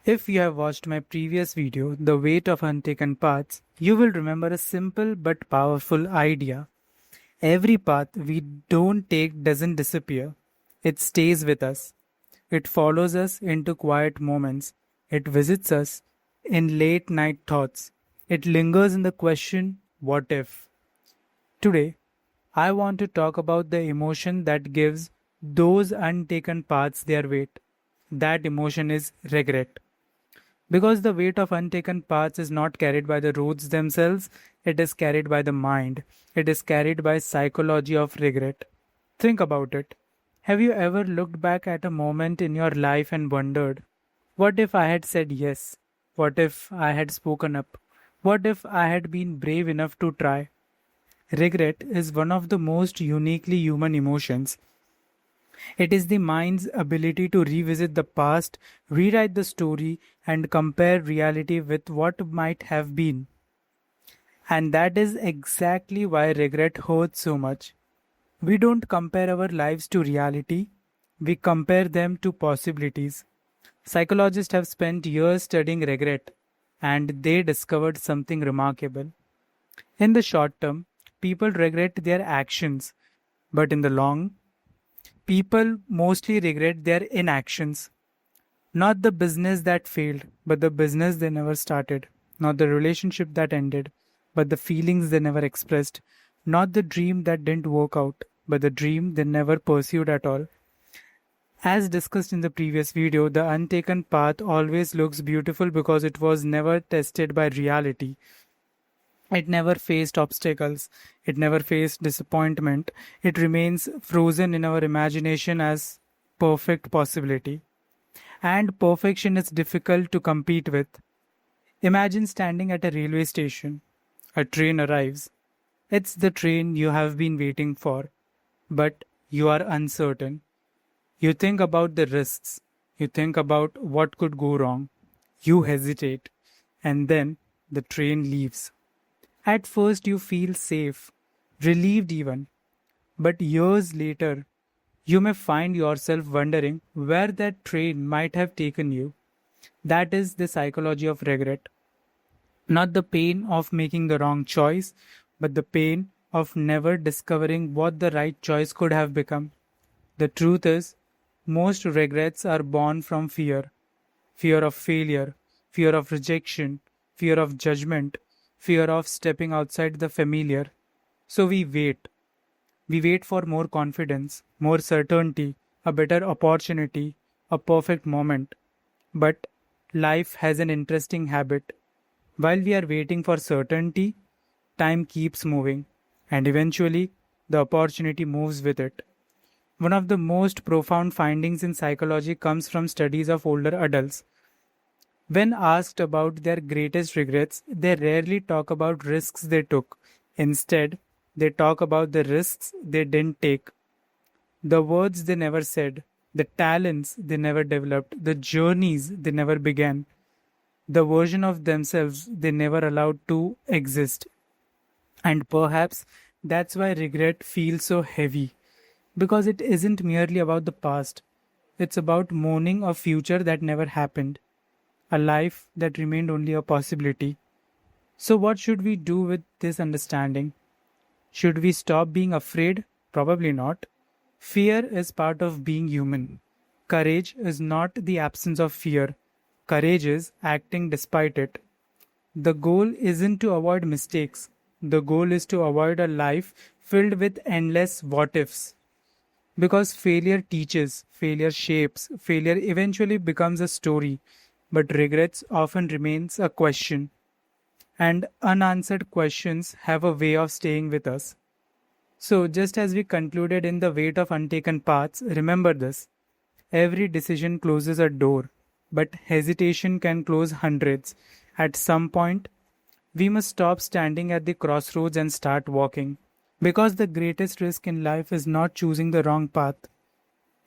If you have watched my previous video, The Weight of Untaken Paths, you will remember a simple but powerful idea. Every path we don't take doesn't disappear, it stays with us. It follows us into quiet moments. It visits us in late night thoughts. It lingers in the question, what if? Today, I want to talk about the emotion that gives those untaken paths their weight. That emotion is regret. Because the weight of untaken paths is not carried by the roads themselves, it is carried by the mind. It is carried by psychology of regret. Think about it. Have you ever looked back at a moment in your life and wondered, what if I had said yes? What if I had spoken up? What if I had been brave enough to try? Regret is one of the most uniquely human emotions. It is the mind's ability to revisit the past, rewrite the story, and compare reality with what might have been. And that is exactly why regret hurts so much. We don't compare our lives to reality, we compare them to possibilities. Psychologists have spent years studying regret, and they discovered something remarkable. In the short term, people regret their actions, but in the long, people mostly regret their inactions. Not the business that failed, but the business they never started. Not the relationship that ended, but the feelings they never expressed. Not the dream that didn't work out, but the dream they never pursued at all. As discussed in the previous video, the untaken path always looks beautiful because it was never tested by reality. It never faced obstacles. It never faced disappointment. It remains frozen in our imagination as perfect possibility. And perfection is difficult to compete with. Imagine standing at a railway station. A train arrives. It's the train you have been waiting for, but you are uncertain. You think about the risks. You think about what could go wrong. You hesitate. And then the train leaves. At first, you feel safe, relieved even. But years later, you may find yourself wondering where that train might have taken you. That is the psychology of regret. Not the pain of making the wrong choice, but the pain of never discovering what the right choice could have become. The truth is, most regrets are born from fear. Fear of failure, fear of rejection, fear of judgment, fear of stepping outside the familiar. So we wait. We wait for more confidence, more certainty, a better opportunity, a perfect moment. But life has an interesting habit. While we are waiting for certainty, time keeps moving, and eventually the opportunity moves with it. One of the most profound findings in psychology comes from studies of older adults. When asked about their greatest regrets, they rarely talk about risks they took. Instead, they talk about the risks they didn't take, the words they never said, the talents they never developed, the journeys they never began, the version of themselves they never allowed to exist. And perhaps that's why regret feels so heavy, because it isn't merely about the past, it's about mourning a future that never happened, a life that remained only a possibility. So, what should we do with this understanding? Should we stop being afraid? Probably not. Fear is part of being human. Courage is not the absence of fear. Courage is acting despite it. The goal isn't to avoid mistakes. The goal is to avoid a life filled with endless what ifs. Because failure teaches, failure shapes, failure eventually becomes a story, but regrets often remains a question. And unanswered questions have a way of staying with us. So, just as we concluded in The Weight of Untaken Paths, remember this. Every decision closes a door, but hesitation can close hundreds. At some point, we must stop standing at the crossroads and start walking. Because the greatest risk in life is not choosing the wrong path,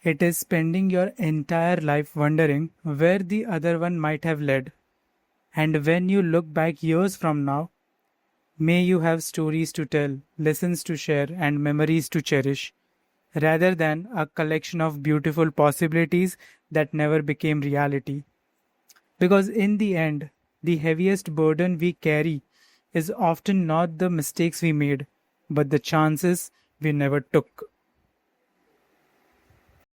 it is spending your entire life wondering where the other one might have led. And when you look back years from now, may you have stories to tell, lessons to share, and memories to cherish, rather than a collection of beautiful possibilities that never became reality. Because in the end, the heaviest burden we carry is often not the mistakes we made, but the chances we never took.